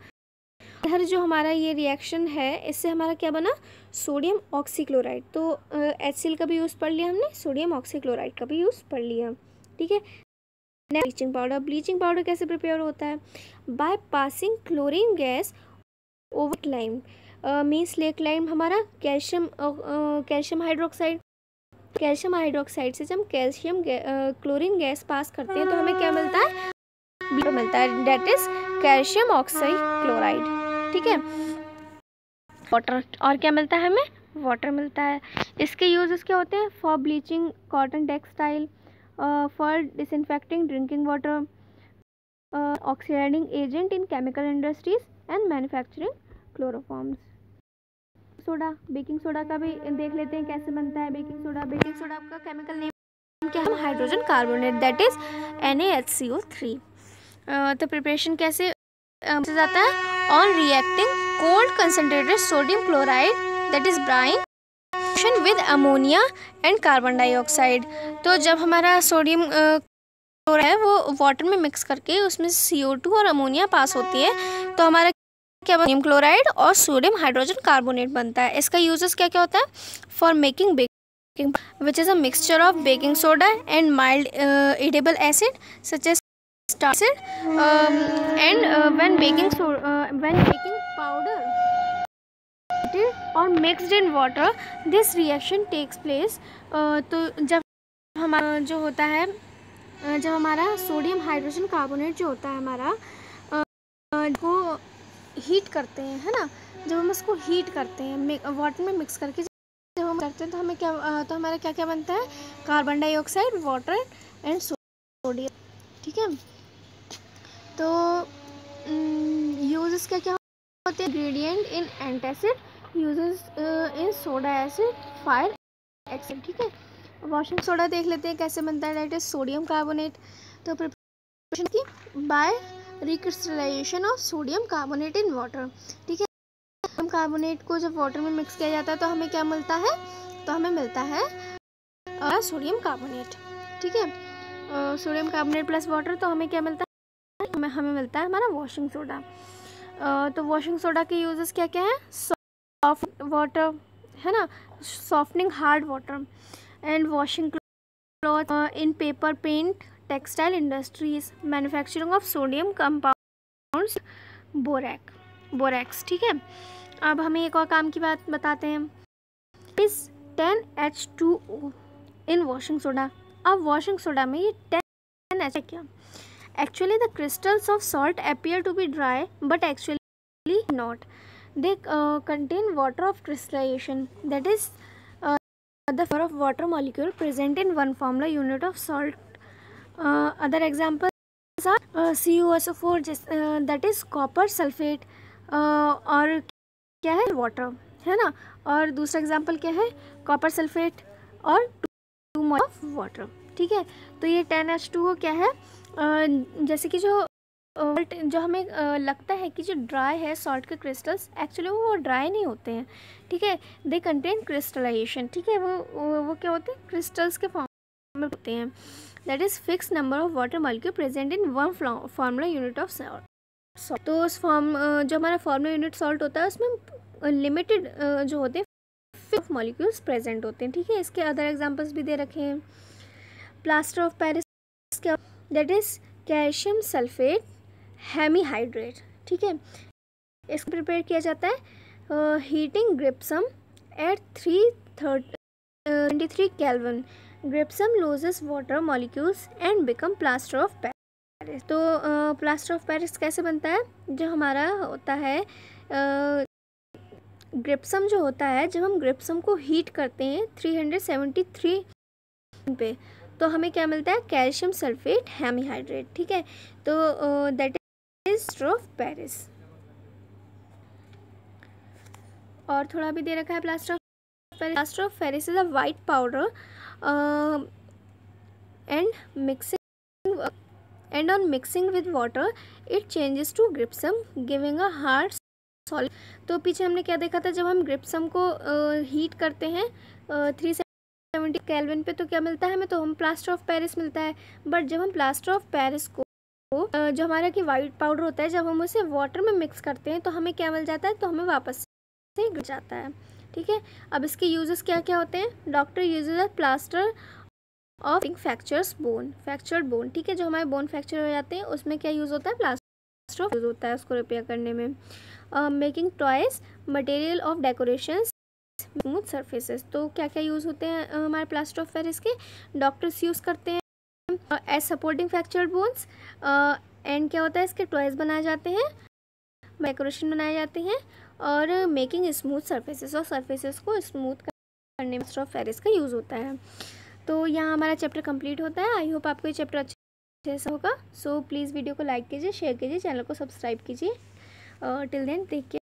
हर जो हमारा ये रिएक्शन है, इससे हमारा क्या बना, सोडियम ऑक्सीक्लोराइड। तो HCl का भी यूज़ पढ़ लिया हमने, सोडियम ऑक्सीक्लोराइड का भी यूज़ पढ़ लिया, ठीक है। ब्लीचिंग पाउडर कैसे प्रिपेयर होता है, by passing chlorine gas over lime, means lake lime हमारा कैल्शियम हाइड्रोक्साइड से जब हम क्लोरीन गैस पास करते हैं तो हमें क्या मिलता है, that is calcium oxide chloride, ठीक है। वाटर, और क्या मिलता है हमें, वाटर मिलता है। इसके यूजेस क्या होते हैं, for bleaching cotton textile, for disinfecting drinking water, oxidising agent in chemical industries and manufacturing chloroforms. Soda, baking soda का भी देख लेते हैं कैसे बनता है बेकिंग सोडा का केमिकल नेम क्या है, hydrogen carbonate, that is NaHCO3। तो प्रिपरेशन कैसे जाता है, on reacting cold concentrated sodium chloride, that is brine with ammonia and carbon dioxide. तो जब हमारा सोडियम क्लोराइड है वो वाटर में मिक्स करके उसमें CO2 और अमोनिया पास होती है, तो हमारा क्या सोडियम क्लोराइड और सोडियम हाइड्रोजन कार्बोनेट बनता है। इसका यूजेस क्या क्या होता है, for making baking which is a mixture of baking soda and mild edible acid such as acid, and when baking powder or mixed in water, this reaction takes place। तो जब हमारा जो होता है, जब हमारा सोडियम हाइड्रोजन कार्बोनेट जो होता है हमारा को हीट करते हैं, है ना, जब हम उसको हीट करते हैं वाटर में मिक्स करके जब हम करते हैं तो हमें क्या, तो हमारा क्या क्या बनता है, carbon dioxide, water and sodium, ठीक है। तो यूजेस क्या क्या होते हैं, ingredient in antacid, uses in soda acid, fire एक्सिड, ठीक है। वॉशिंग सोडा देख लेते हैं कैसे बनता है, दैट इज सोडियम कार्बोनेट। तो प्रिपरेशन की by recrystallization of sodium carbonate in water, ठीक है। सोडियम कार्बोनेट को जब वाटर में मिक्स किया जाता है तो हमें क्या मिलता है, तो हमें मिलता है सोडियम कार्बोनेट, ठीक है। सोडियम कार्बोनेट प्लस वाटर, तो हमें क्या मिलता है, हमें मिलता है हमारा वॉशिंग सोडा। तो वॉशिंग सोडा के यूजेस क्या क्या है, सॉफ्ट वाटर, है ना, softening hard water, and washing cloth in paper, paint, textile industries, manufacturing of sodium compounds, borax, ठीक है। अब हमें एक और काम की बात बताते हैं, is 10H2O in washing soda. अब वॉशिंग सोडा में ये 10H है क्या? Actually the crystals of salt appear to be dry but actually not. They contain water of crystallization, that is the form of water molecule present in one formula unit of salt. Other examples are CuSO4 that is copper sulfate और क्या है वाटर, है ना। और दूसरा एग्जाम्पल क्या है? कॉपर सल्फेट और 2 मोल ऑफ वाटर। ठीक है, तो ये 10H2O क्या है? जैसे कि जो हमें लगता है कि जो ड्राई है सॉल्ट के क्रिस्टल्स, एक्चुअली वो ड्राई नहीं होते हैं। ठीक है, दे कंटेन क्रिस्टलाइजेशन। ठीक है, वो क्या होते हैं? क्रिस्टल्स के फॉर्म में होते हैं। That is fix number of water molecule present in one formula unit of salt. तो उस जो हमारा फॉर्मूला यूनिट सॉल्ट होता है उसमें लिमिटेड जो होते हैं फिक्स मॉलिक्यूल्स प्रेजेंट होते हैं। ठीक है, इसके अदर एग्जांपल्स भी दे रखे हैं। प्लास्टर ऑफ पेरिस क्या? That is calcium sulphate hemihydrate. ठीक है, इसको प्रिपेयर किया जाता है heating gypsum at 323 kelvin. Gypsum loses water molecules and become plaster of Paris. तो प्लास्टर ऑफ पेरिस कैसे बनता है? जो हमारा होता है ग्रिप्सम जो होता है, जब हम ग्रिप्सम को हीट करते हैं 373 पे, तो हमें क्या मिलता है? Calcium sulphate hemihydrate. ठीक है, तो that is plaster of Paris. और थोड़ा भी दे रखा है plaster of Paris. Plaster of Paris is a white powder and on mixing with water it changes to gypsum giving a hard solid। तो पीछे हमने क्या देखा था? जब हम gypsum को हीट करते हैं 370 केल्विन पे, तो क्या मिलता है हमें? तो हम प्लास्टर ऑफ पेरिस मिलता है। बट जब हम प्लास्टर ऑफ पेरिस को जो हमारा कि वाइट पाउडर होता है, जब हम उसे वाटर में मिक्स करते हैं तो हमें क्या मिल जाता है? तो हमें वापस से गिर जाता है। ठीक है, अब इसके यूजेस क्या क्या होते हैं? Doctor uses a plaster of fractures bone. ठीक है, जो हमारे बोन फ्रैक्चर हो जाते हैं उसमें क्या यूज़ होता है? प्लास्टर ऑफ यूज़ होता है उसको रिपेयर करने में। Making toys, material of decoration, smooth surfaces. तो क्या क्या यूज़ होते हैं हमारे प्लास्टर ऑफ पेरिस के? डॉक्टर्स यूज़ करते हैं as supporting fractured bones. And क्या होता है? इसके टॉयज बनाए जाते हैं, डेकोरेशन बनाए जाते हैं, और मेकिंग स्मूथ सरफेसेस, और सरफेसेस को स्मूथ करने में प्लास्टर ऑफ पेरिस का यूज़ होता है। तो यहाँ हमारा चैप्टर कंप्लीट होता है। आई होप आपको ये चैप्टर अच्छे से होगा। सो प्लीज़ वीडियो को लाइक कीजिए, शेयर कीजिए, चैनल को सब्सक्राइब कीजिए। Till then take care.